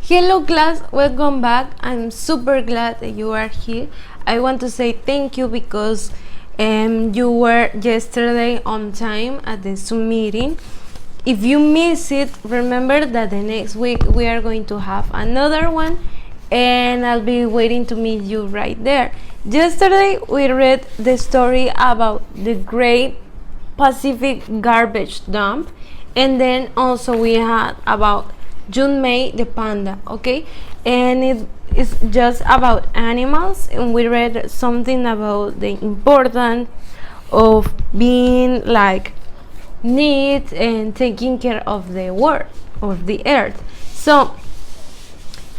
Hello class, welcome back. I'm super glad that you are here. I want to say thank you because you were yesterday on time at the Zoom meeting. If you miss it, remember that the next week we are going to have another one and I'll be waiting to meet you right there. Yesterday we read the story about the Great Pacific Garbage Dump, and then also we had about Junmei the panda, okay? And it is just about animals, and we read something about the importance of being like neat and taking care of the world, of the earth. So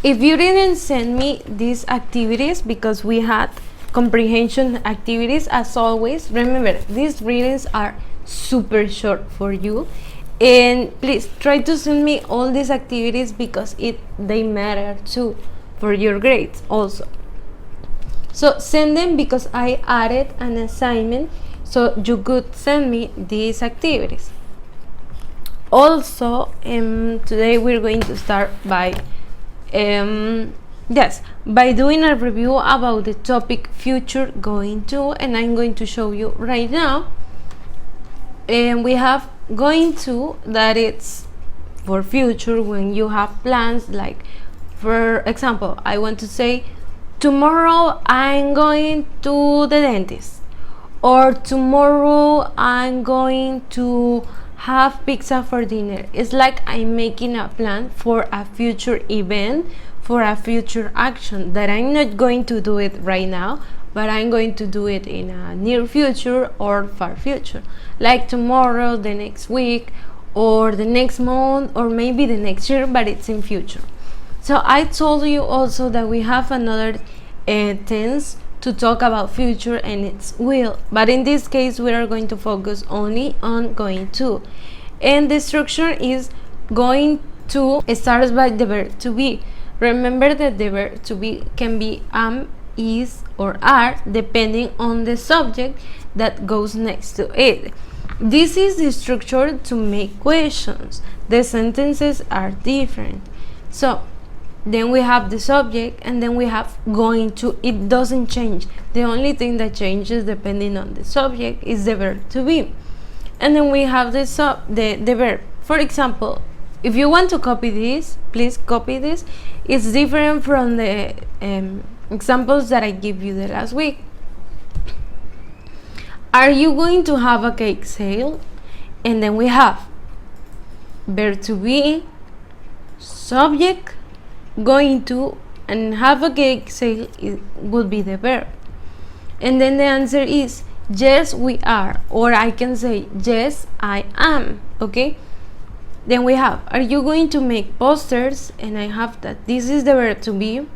if you didn't send me these activities, because we had comprehension activities as always, remember these readings are super short for you, and please try to send me all these activities because they matter too for your grades also. So send them because I added an assignment so you could send me these activities. Also, today we're going to start by by doing a review about the topic future going to, and I'm going to show you right now. And we have going to, that it's for future when you have plans, like for example, I want to say tomorrow I'm going to the dentist, or tomorrow I'm going to have pizza for dinner. It's like I'm making a plan for a future event, for a future action that I'm not going to do it right now, but I'm going to do it in a near future or far future, like tomorrow, the next week, or the next month, or maybe the next year, but it's in future. So I told you also that we have another tense to talk about future, and it's will, but in this case we are going to focus only on going to, and the structure is going to starts by the verb to be. Remember that the verb to be can be is, or are, depending on the subject that goes next to it. This is the structure to make questions. The sentences are different. So then we have the subject, and then we have going to. It doesn't change. The only thing that changes depending on the subject is the verb to be. And then we have the verb. For example, if you want to copy this, please copy this. It's different from the examples that I gave you the last week. Are you going to have a cake sale? And then we have verb to be, subject, going to, and have a cake sale would be the verb. And then the answer is yes, we are, or I can say yes, I am, okay? Then we have, are you going to make posters? And I have that this is the verb to be,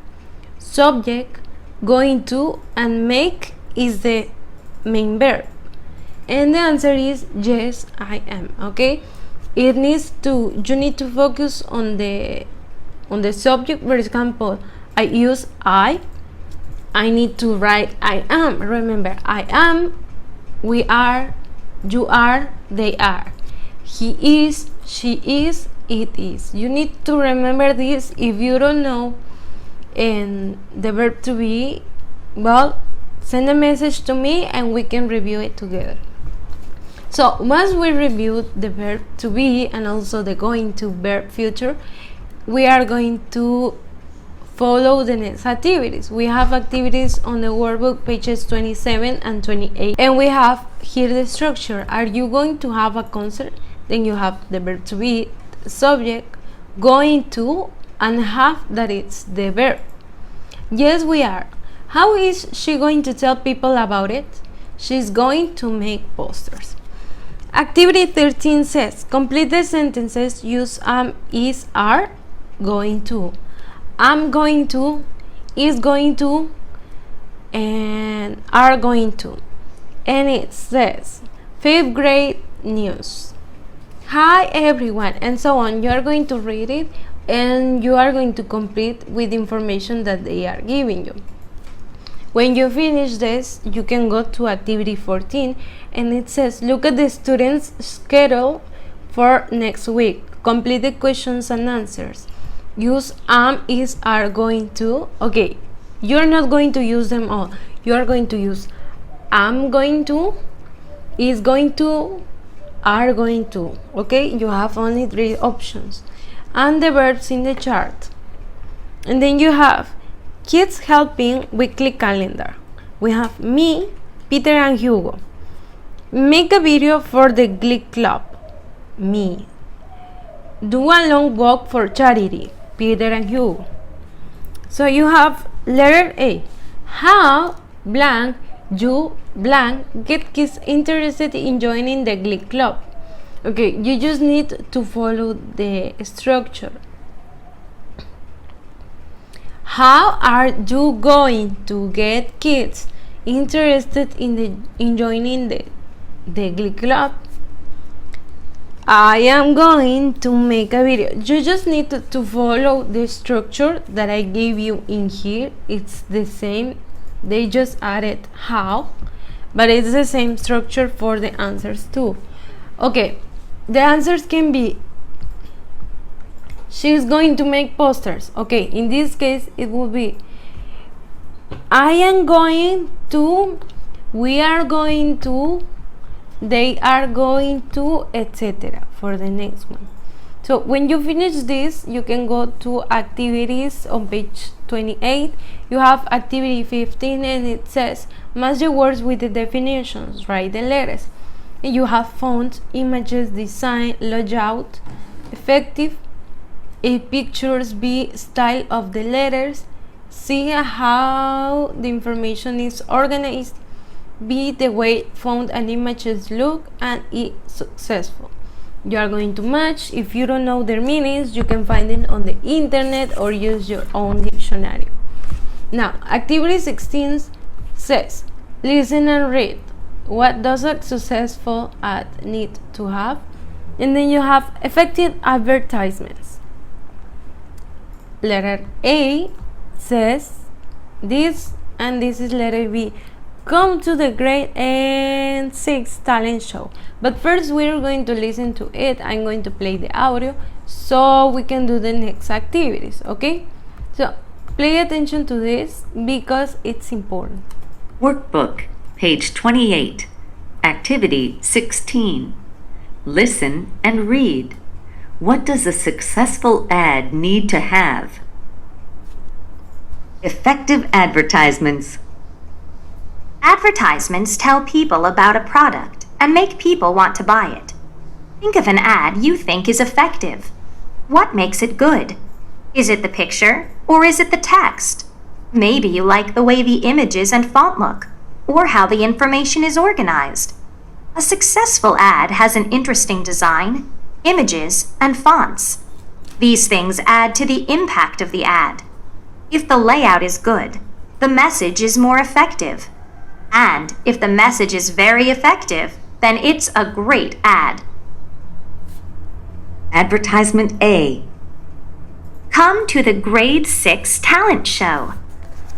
subject, going to, and make is the main verb. And the answer is yes, I am, okay? You need to focus on the subject. For example, I use I need to write I am. Remember, I am, we are, you are, they are. He is, she is, it is. You need to remember this. If you don't know and the verb to be, well, send a message to me and we can review it together. So once we review the verb to be and also the going to verb future, we are going to follow the next activities. We have activities on the workbook, pages 27 and 28, and we have here the structure. Are you going to have a concert? Then you have the verb to be, subject, going to, and have, that it's the verb. Yes, we are. How is she going to tell people about it? She's going to make posters. Activity 13 says, complete the sentences, use is, are, going to. I'm going to, is going to, and are going to. And it says, 5th grade news. Hi everyone, and so on. You are going to read it and you are going to complete with information that they are giving you. When you finish this, you can go to activity 14, and it says, look at the students' schedule for next week. Complete the questions and answers. use am, is, are, going to. Okay, you're not going to use them all. You are going to use am going to, is going to, are going to. Okay, you have only 3 options, and the verbs in the chart. And then you have kids helping weekly calendar. We have me, Peter, and Hugo. Make a video for the Glee Club. Me. Do a long walk for charity. Peter and Hugo. So you have letter A. How blank you blank get kids interested in joining the Glee Club. Okay, you just need to follow the structure. How are you going to get kids interested in joining the Glee Club? I am going to make a video. You just need to follow the structure that I gave you in here. It's the same. They just added how, but it's the same structure for the answers too. Okay, the answers can be she's going to make posters. Okay, in this case it will be I am going to, we are going to, they are going to, etc. for the next one. So when you finish this, you can go to activities on page 28. You have activity 15 and it says match the words with the definitions, write the letters. And you have font, images, design, layout, effective, A, pictures, B, style of the letters, C, how the information is organized, B, the way font and images look, and E, successful. You are going to match. If you don't know their meanings, you can find it on the internet or use your own dictionary. Now, activity 16 says, listen and read. What does a successful ad need to have? And then you have effective advertisements. Letter A says this, and this is letter B. Come to the grade N6 talent show. But first we're going to listen to it. I'm going to play the audio so we can do the next activities, okay? So pay attention to this because it's important. Workbook, page 28, activity 16. Listen and read. What does a successful ad need to have? Effective advertisements. Advertisements tell people about a product and make people want to buy it. Think of an ad you think is effective. What makes it good? Is it the picture or is it the text? Maybe you like the way the images and font look, or how the information is organized. A successful ad has an interesting design, images, and fonts. These things add to the impact of the ad. If the layout is good, the message is more effective. And if the message is very effective, then it's a great ad. Advertisement A. Come to the grade 6 talent show.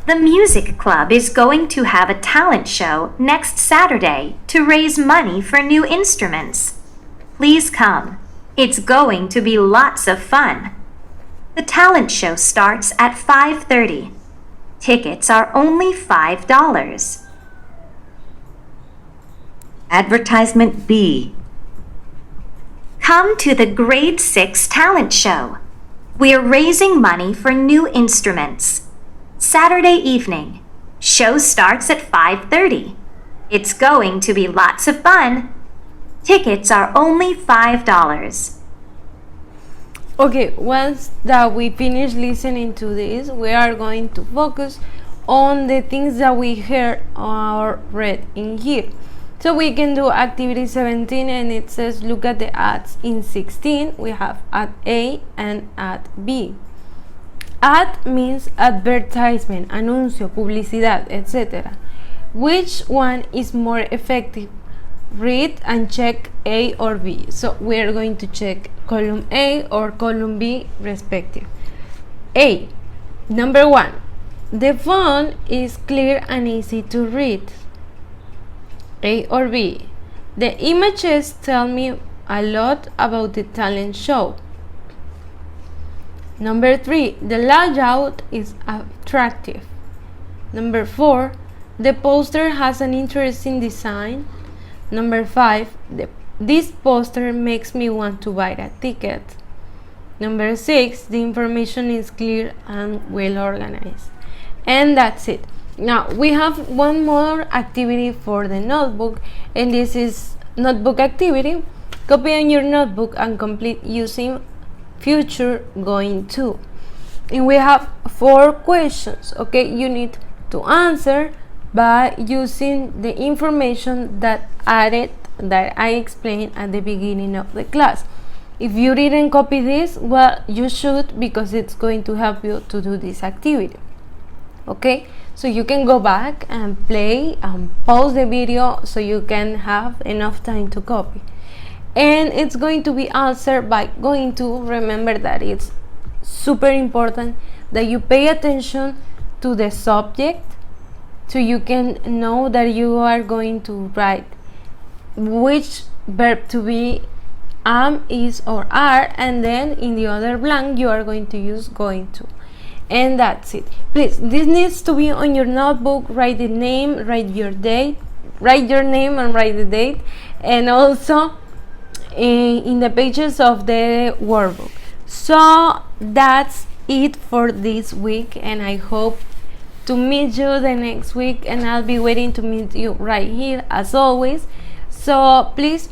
The music club is going to have a talent show next Saturday to raise money for new instruments. Please come. It's going to be lots of fun. The talent show starts at 5:30. Tickets are only $5. Advertisement B. Come to the grade 6 talent show. We're raising money for new instruments. Saturday evening. Show starts at 5:30. It's going to be lots of fun. Tickets are only $5. Okay, once that we finish listening to this, we are going to focus on the things that we heard or read in here. So we can do activity 17 and it says look at the ads. In 16 we have ad A and ad B. Ad means advertisement, anuncio, publicidad, etc. Which one is more effective? Read and check A or B. So we are going to check column A or column B respective. A. Number 1. The font is clear and easy to read. A or B. The images tell me a lot about the talent show. Number 3, the layout is attractive. Number 4, the poster has an interesting design. Number 5, this poster makes me want to buy a ticket. Number 6, the information is clear and well organized. And that's it. Now we have one more activity for the notebook, and this is notebook activity. Copy on your notebook and complete using future going to. And we have 4 questions. Okay, you need to answer by using the information that I explained at the beginning of the class. If you didn't copy this, well, you should, because it's going to help you to do this activity. Okay, so you can go back and play and pause the video so you can have enough time to copy. And it's going to be answered by going to. Remember that it's super important that you pay attention to the subject, so you can know that you are going to write which verb to be am, is, or are, and then in the other blank you are going to use going to. And that's it. Please, this needs to be on your notebook. Write the name, write your date, write your name and write the date, and also in the pages of the workbook. So that's it for this week, and I hope to meet you the next week, and I'll be waiting to meet you right here as always. So please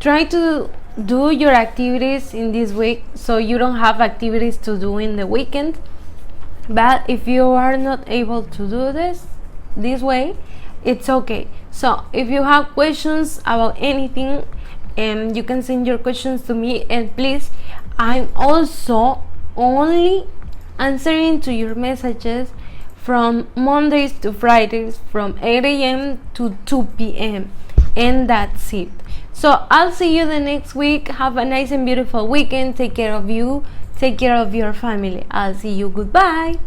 try to do your activities in this week so you don't have activities to do in the weekend. But if you are not able to do this way, it's okay. So if you have questions about anything, you can send your questions to me, and please, I'm also only answering to your messages from Mondays to Fridays from 8 a.m. to 2 p.m. and that's it. So I'll see you the next week. Have a nice and beautiful weekend. Take care of you. Take care of your family. I'll see you. Goodbye.